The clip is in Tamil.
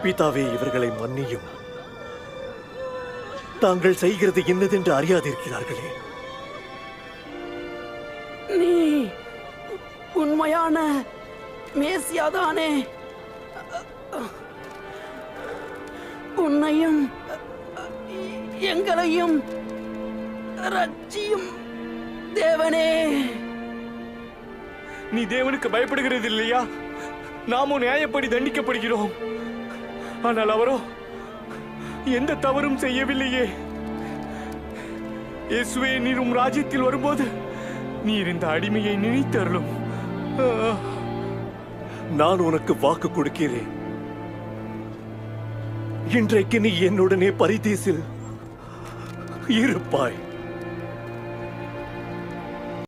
பிதாவே, இவர்களை மன்னியும். தாங்கள் செய்கிறது என்னதென்று அறியாதிருக்கிறார்களே. நீ உண்மையான மேசியாதானே? உன்னையும் எங்களையும் ரட்சியும் தேவனே. நீ தேவனுக்கு பயப்படுகிறது இல்லையா? நாமும் நியாயப்படி தண்டிக்கப்படுகிறோம். ஆனால் அவரோ எந்த தவறும் செய்யவில்லையே. இயேசுவே, நீர் உம் ராஜ்யத்தில் வரும்போது நீர் இந்த அடிமையை நினைத்தருளும். நான் உனக்கு வாக்கு கொடுக்கிறேன். இன்றைக்கு நீ என்னுடனே பரிதீசில் இருப்பாய்.